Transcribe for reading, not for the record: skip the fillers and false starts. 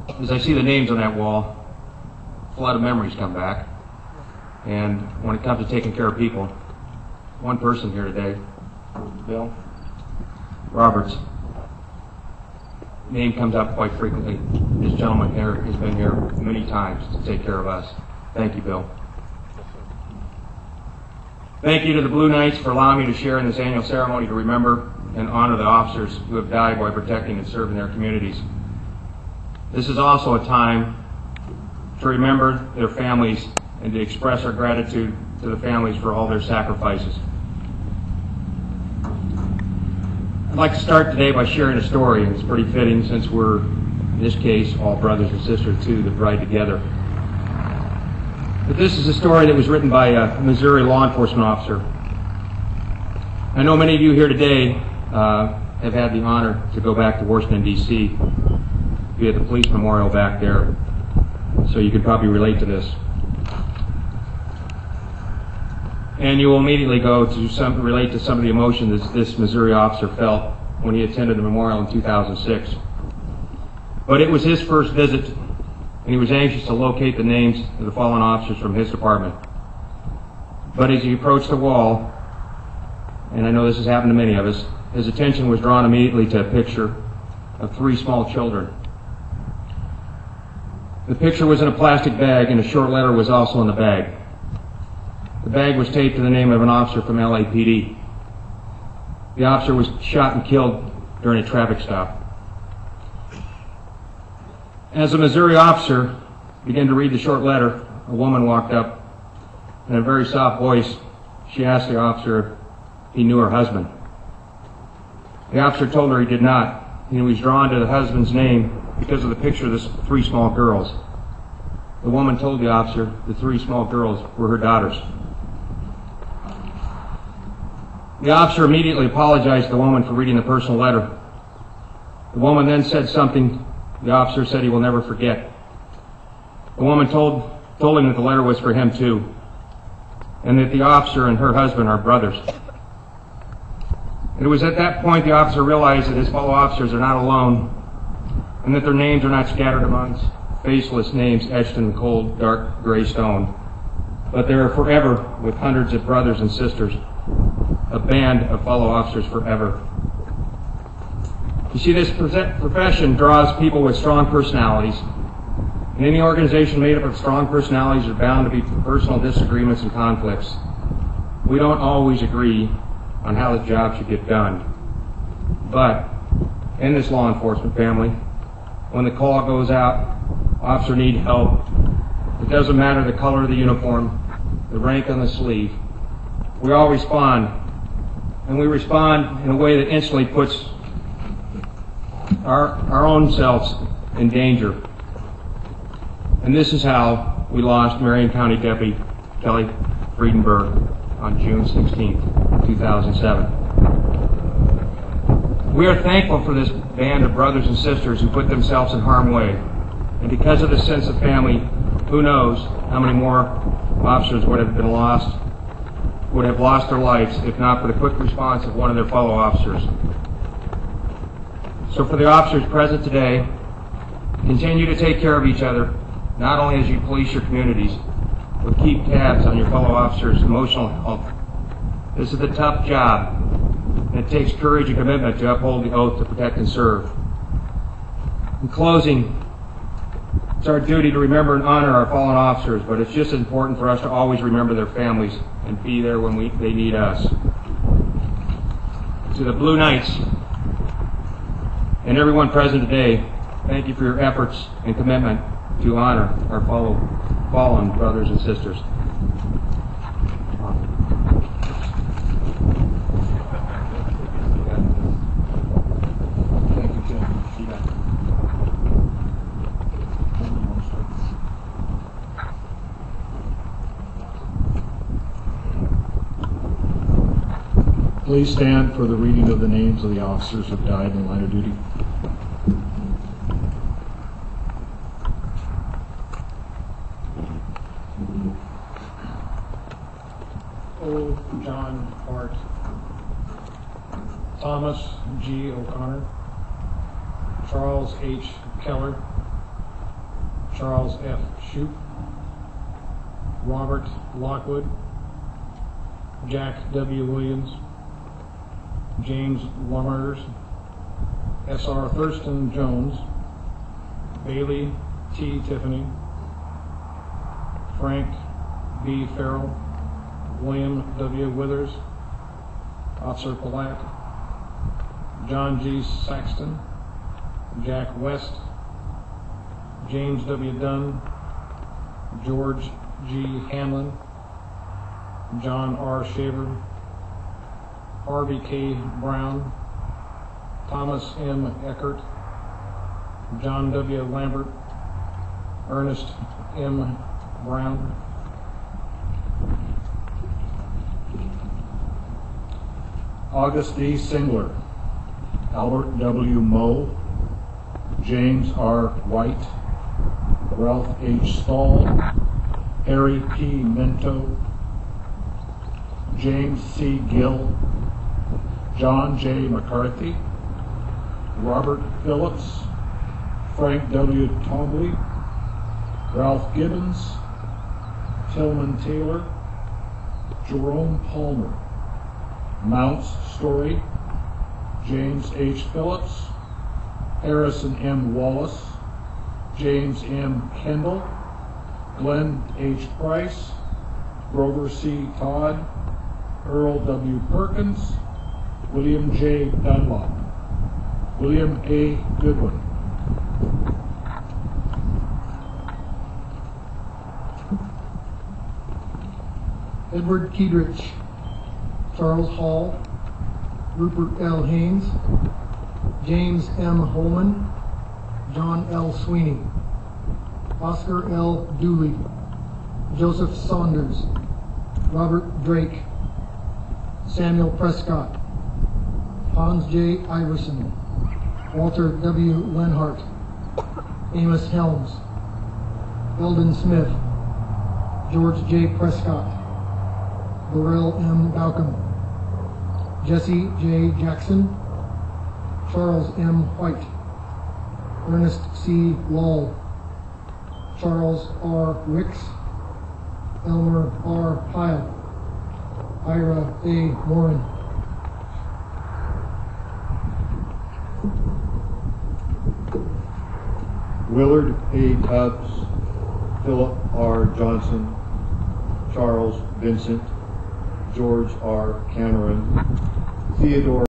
As I see the names on that wall, a flood of memories come back. And when it comes to taking care of people, one person here today, Bill Roberts, name comes up quite frequently. This gentleman here has been here many times to take care of us. Thank you, Bill. Thank you to the Blue Knights for allowing me to share in this annual ceremony to remember and honor the officers who have died while protecting and serving their communities. This is also a time to remember their families and to express our gratitude to the families for all their sacrifices. I'd like to start today by sharing a story. It's pretty fitting since we're, in this case, all brothers and sisters too that ride together. But this is a story that was written by a Missouri law enforcement officer. I know many of you here today have had the honor to go back to Washington, D.C., be at the police memorial back there, so you can probably relate to this. And you will immediately go to relate to some of the emotion that this Missouri officer felt when he attended the memorial in 2006. But it was his first visit, and he was anxious to locate the names of the fallen officers from his department. But as he approached the wall, and I know this has happened to many of us, his attention was drawn immediately to a picture of 3 small children. The picture was in a plastic bag, and a short letter was also in the bag. The bag was taped to the name of an officer from LAPD. The officer was shot and killed during a traffic stop. As the Missouri officer began to read the short letter, a woman walked up. In a very soft voice, she asked the officer if he knew her husband. The officer told her he did not. He was drawn to the husband's name because of the picture of the 3 small girls. The woman told the officer the 3 small girls were her daughters. The officer immediately apologized to the woman for reading the personal letter. The woman then said something the officer said he will never forget. The woman told him that the letter was for him too, and that the officer and her husband are brothers. It was at that point the officer realized that his fellow officers are not alone, and that their names are not scattered amongst faceless names etched in the cold, dark, gray stone, but they are forever with hundreds of brothers and sisters, a band of fellow officers forever. You see, this profession draws people with strong personalities, and any organization made up of strong personalities are bound to be personal disagreements and conflicts. We don't always agree on how the job should get done, but in this law enforcement family, when the call goes out, officer need help, it doesn't matter the color of the uniform, the rank on the sleeve, we all respond, and we respond in a way that instantly puts our own selves in danger. And this is how we lost Marion County Deputy Kelly Friedenberg on June 16, 2007. We are thankful for this band of brothers and sisters who put themselves in harm's way. And because of this sense of family, who knows how many more officers would have lost their lives if not for the quick response of one of their fellow officers. So for the officers present today, continue to take care of each other, not only as you police your communities, but keep tabs on your fellow officers' emotional health. This is a tough job, and it takes courage and commitment to uphold the oath to protect and serve. In closing, it's our duty to remember and honor our fallen officers, but it's just as important for us to always remember their families and be there when they need us. To the Blue Knights and everyone present today, thank you for your efforts and commitment to honor our fallen brothers and sisters. Please stand for the reading of the names of the officers who died in the line of duty. O. John Hart, Thomas G. O'Connor, Charles H. Keller, Charles F. Shoup, Robert Lockwood, Jack W. Williams, James Lummers, S.R. Thurston Jones, Bailey T. Tiffany, Frank B. Farrell, William W. Withers, Officer Palat, John G. Saxton, Jack West, James W. Dunn, George G. Hanlon, John R. Shaver, Harvey K. Brown, Thomas M. Eckert, John W. Lambert, Ernest M. Brown, August D. Singler, Albert W. Moe, James R. White, Ralph H. Stahl, Harry P. Minto, James C. Gill, John J. McCarthy, Robert Phillips, Frank W. Tombley, Ralph Gibbons, Tillman Taylor, Jerome Palmer, Mounts Story, James H. Phillips, Harrison M. Wallace, James M. Kendall, Glenn H. Price, Grover C. Todd, Earl W. Perkins, William J. Dunlop, William A. Goodwin. Edward Kiedrich, Charles Hall, Rupert L. Haynes, James M. Holman, John L. Sweeney, Oscar L. Dooley, Joseph Saunders, Robert Drake, Samuel Prescott, Hans J. Iverson, Walter W. Lenhart, Amos Helms, Eldon Smith, George J. Prescott, Burrell M. Balcom, Jesse J. Jackson, Charles M. White, Ernest C. Lall, Charles R. Wicks, Elmer R. Pyle, Ira A. Morin. Willard A. Tubbs, Philip R. Johnson, Charles Vincent, George R. Cameron, Theodore